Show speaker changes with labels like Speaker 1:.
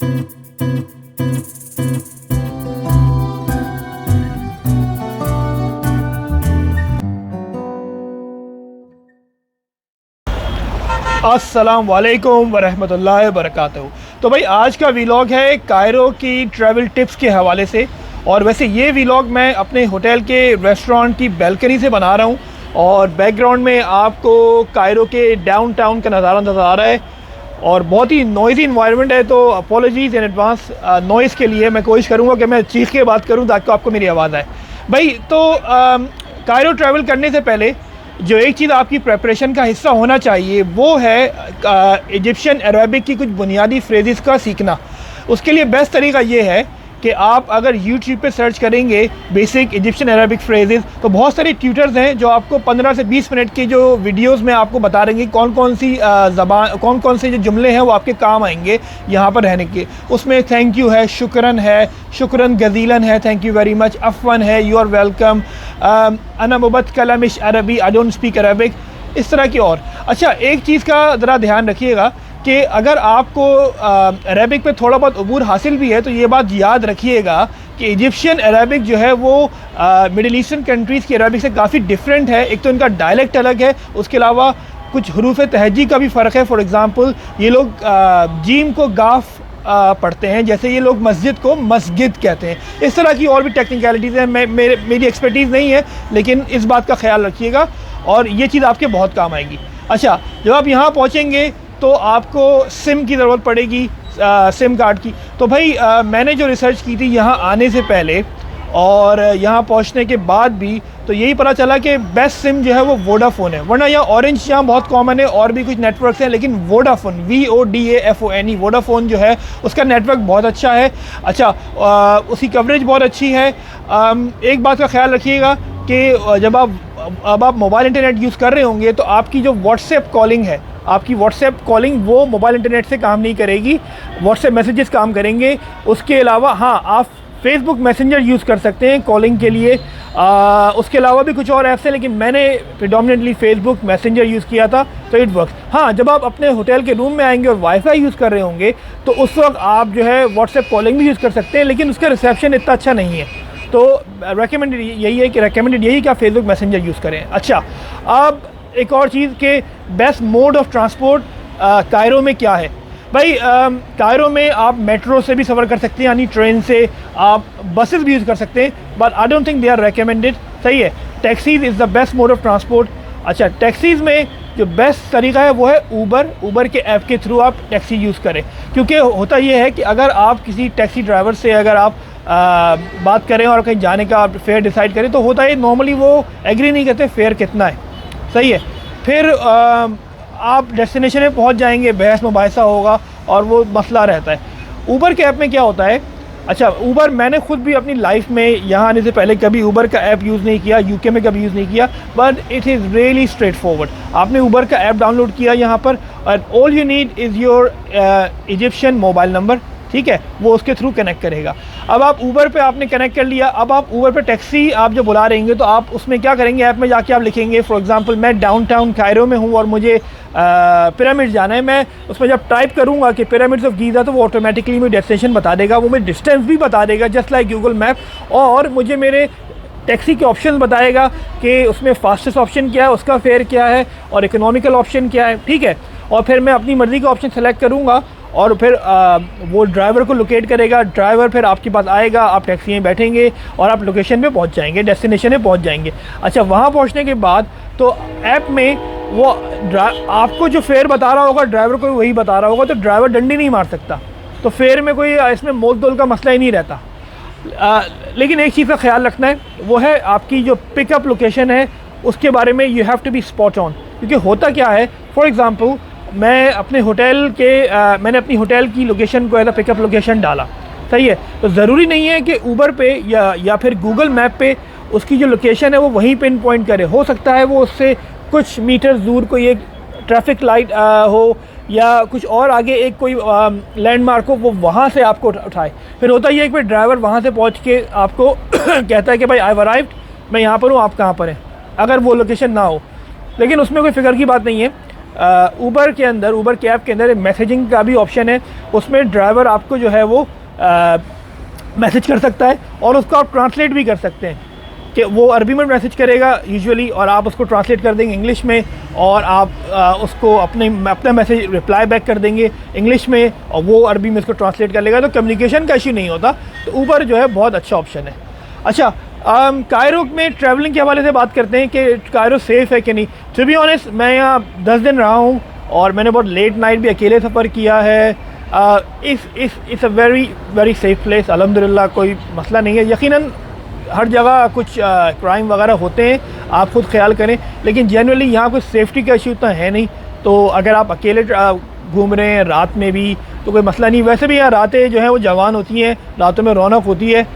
Speaker 1: अस्सलाम वालेकुम वरहमतुल्लाहि वबरकातुहू। तो भाई आज का व्लॉग है कायरो की ट्रैवल टिप्स के हवाले से। और वैसे ये व्लॉग मैं अपने होटल के रेस्टोरेंट की बैल्कनी से बना रहा हूँ और बैकग्राउंड में आपको कायरो के डाउनटाउन का नज़ारा नज़र आ रहा है और बहुत ही नॉइज़ी इन्वायरमेंट है। तो अपोलॉजीज़ इन एडवांस नॉइज़ के लिए। मैं कोशिश करूँगा कि मैं चीख के बात करूँ ताकि आपको मेरी आवाज़ आए। भाई तो कायरो ट्रैवल करने से पहले जो एक चीज़ आपकी प्रेपरेशन का हिस्सा होना चाहिए वो है इजिप्शियन अरबिक की कुछ बुनियादी फ्रेजेस का सीखना। उसके लिए बेस्ट तरीका ये है कि आप अगर YouTube पे सर्च करेंगे बेसिक इजिप्शियन अरबिक फ्रेजेस तो बहुत सारे ट्यूटर्स हैं जो आपको 15 से 20 मिनट की जो वीडियोस में आपको बता रहेंगे कौन कौन सी ज़बान कौन कौन से जो जुमले हैं वो आपके काम आएंगे यहाँ पर रहने के। उसमें थैंक यू है, शुक्रन गजीलन है, थैंक यू वेरी मच, अफ़वन है, यू आर वेलकम, अना मुबत कलमिश अरबी, आई डोंट स्पीक अरबिक, इस तरह की। और अच्छा एक चीज़ का ज़रा ध्यान रखिएगा कि अगर आपको अरबिक पे थोड़ा बहुत अबूर हासिल भी है तो ये बात याद रखिएगा कि इजिप्शियन अरबिक जो है वो मिडिल ईस्टर्न कंट्रीज़ की अरबिक से काफ़ी डिफरेंट है। एक तो इनका डायलेक्ट अलग है, उसके अलावा कुछ हरूफ तहजी का भी फ़र्क है। फॉर एग्ज़ाम्पल ये लोग जीम को गाफ पढ़ते हैं जैसे ये लोग मस्जिद को मस्जिद कहते हैं। इस तरह की और भी टेक्निकलिटीज़ हैं। मेरी एक्सपर्टीज़ नहीं है लेकिन इस बात का ख्याल रखिएगा और ये चीज़ आपके बहुत काम आएगी। अच्छा जब आप यहाँ पहुँचेंगे तो आपको सिम की ज़रूरत पड़ेगी, सिम कार्ड की। तो भाई मैंने जो रिसर्च की थी यहाँ आने से पहले और यहाँ पहुँचने के बाद भी तो यही पता चला कि बेस्ट सिम जो है वो वोडाफोन है। वरना यहाँ ऑरेंज यहाँ बहुत कॉमन है और भी कुछ नेटवर्क्स हैं लेकिन वोडाफोन VODAFONE वोडाफोन जो है उसका नेटवर्क बहुत अच्छा है। अच्छा उसकी कवरेज बहुत अच्छी है। एक बात का ख्याल रखिएगा कि जब आप मोबाइल इंटरनेट यूज़ कर रहे होंगे तो आपकी जो व्हाट्सएप कॉलिंग है, आपकी व्हाट्सएप कॉलिंग वो मोबाइल इंटरनेट से काम नहीं करेगी, व्हाट्सएप मैसेजेस काम करेंगे। उसके अलावा हाँ आप फेसबुक मैसेंजर यूज़ कर सकते हैं कॉलिंग के लिए। उसके अलावा भी कुछ और ऐप्स हैं लेकिन मैंने प्रेडोमिनेटली फेसबुक मैसेंजर यूज़ किया था तो इट वर्क्स। हाँ जब आप अपने होटल के रूम में आएंगे और वाईफाई यूज़ कर रहे होंगे तो उस वक्त आप जो है व्हाट्सएप कॉलिंग भी यूज़ कर सकते हैं लेकिन उसका रिसेप्शन इतना अच्छा नहीं है। तो रेकमेंडेड यही कि आप फेसबुक मैसेंजर यूज़ करें। अच्छा अब एक और चीज़ के best mode of transport Cairo में क्या है। भाई कायरो में आप मेट्रो से भी सफ़र कर सकते हैं यानी ट्रेन से, आप बसेस भी यूज़ कर सकते हैं but I don't think they are recommended. सही है, taxis is the best mode of transport. अच्छा टैक्सीज़ में जो बेस्ट तरीका है वो है ऊबर के ऐप के थ्रू आप टैक्सी यूज़ करें। क्योंकि होता ये है कि अगर आप किसी टैक्सी ड्राइवर से अगर आप बात करें और कहीं जाने का फेयर डिसाइड करें तो होता है नॉर्मली वो एग्री नहीं करते फेयर कितना है। सही है, फिर आप डेस्टिनेशन में पहुंच जाएंगे, बहस मुबाहिसा होगा और वो मसला रहता है। ऊबर के ऐप में क्या होता है, अच्छा ऊबर मैंने ख़ुद भी अपनी लाइफ में यहाँ आने से पहले कभी ऊबर का ऐप यूज़ नहीं किया, UK में कभी यूज़ नहीं किया, but it is really straight forward. आपने ऊबर का ऐप डाउनलोड किया यहाँ पर और all you need is your Egyptian mobile number, ठीक है, वो उसके थ्रू कनेक्ट करेगा। अब आप ऊबर पे आपने कनेक्ट कर लिया, अब आप ऊबर पे टैक्सी आप जो बुला रहेंगे तो आप उसमें क्या करेंगे, ऐप में जाके आप लिखेंगे फॉर एग्जांपल मैं डाउनटाउन कायरो में हूँ और मुझे पिरामिड जाना है। मैं उसमें जब टाइप करूँगा कि पिरामिड्स ऑफ गीज़ा तो वो ऑटोमेटिकली मुझे डेस्टिनेशन बता देगा, वो मुझे डिस्टेंस भी बता देगा जस्ट लाइक गूगल मैप, और मुझे मेरे टैक्सी के ऑप्शन बताएगा कि उसमें फास्टेस्ट ऑप्शन क्या है, उसका फेयर क्या है और इकोनॉमिकल ऑप्शन क्या है, ठीक है। और फिर मैं अपनी मर्ज़ी का ऑप्शन सेलेक्ट करूँगा और फिर वो ड्राइवर को लोकेट करेगा, ड्राइवर फिर आपके पास आएगा, आप टैक्सी में बैठेंगे और आप लोकेशन पे पहुंच जाएंगे, डेस्टिनेशन पे पहुंच जाएंगे। अच्छा वहाँ पहुंचने के बाद तो ऐप में वो आपको जो फेयर बता रहा होगा ड्राइवर को वही बता रहा होगा, तो ड्राइवर डंडी नहीं मार सकता, तो फेयर में कोई इसमें मोल तोल का मसला ही नहीं रहता। लेकिन एक चीज़ का ख्याल रखना है, वो है आपकी जो पिकअप लोकेशन है उसके बारे में you have to be spot on. क्योंकि होता क्या है, फॉर एग्ज़ाम्पल मैंने अपनी होटल की लोकेशन को एज अ पिकअप लोकेशन डाला, सही है, तो ज़रूरी नहीं है कि ऊबर पे या फिर गूगल मैप पे उसकी जो लोकेशन है वो वहीं पिन पॉइंट करे। हो सकता है वो उससे कुछ मीटर दूर कोई एक ट्रैफिक लाइट हो या कुछ और आगे एक कोई लैंडमार्क हो, वो वहाँ से आपको उठाए। फिर होता ये है कि ड्राइवर वहाँ से पहुँच के आपको कहता है कि भाई आई अराइव्ड, मैं यहाँ पर हूँ, आप कहाँ पर हैं, अगर वो लोकेशन ना हो। लेकिन उसमें कोई फ़िक्र की बात नहीं है, ऊबर के अंदर, ऊबर कैब के अंदर मैसेजिंग का भी ऑप्शन है। उसमें ड्राइवर आपको जो है वो मैसेज कर सकता है और उसको आप ट्रांसलेट भी कर सकते हैं कि वो अरबी में मैसेज करेगा यूजुअली, और आप उसको ट्रांसलेट कर देंगे इंग्लिश में, और आप उसको अपना मैसेज रिप्लाई बैक कर देंगे इंग्लिश में, और वो अरबी में उसको ट्रांसलेट कर लेगा। तो कम्युनिकेशन का इशू नहीं होता। तो ऊबर जो है बहुत अच्छा ऑप्शन है। अच्छा, कायरो में ट्रैवलिंग के हवाले से बात करते हैं कि कायरो सेफ़ है कि नहीं। टू बी ऑनेस्ट, मैं यहाँ 10 दिन रहा हूँ और मैंने बहुत लेट नाइट भी अकेले सफ़र किया है। It's a very safe place, अल्हम्दुलिल्लाह, कोई मसला नहीं है। यकीनन हर जगह कुछ क्राइम वगैरह होते हैं, आप खुद ख्याल करें, लेकिन जनरली यहाँ कुछ सेफ्टी का इशू तो है नहीं। तो अगर आप अकेले घूम रहे हैं रात में भी तो कोई मसला नहीं। वैसे भी यहाँ रातें जो हैं वो जवान होती हैं, रातों में रौनक होती है।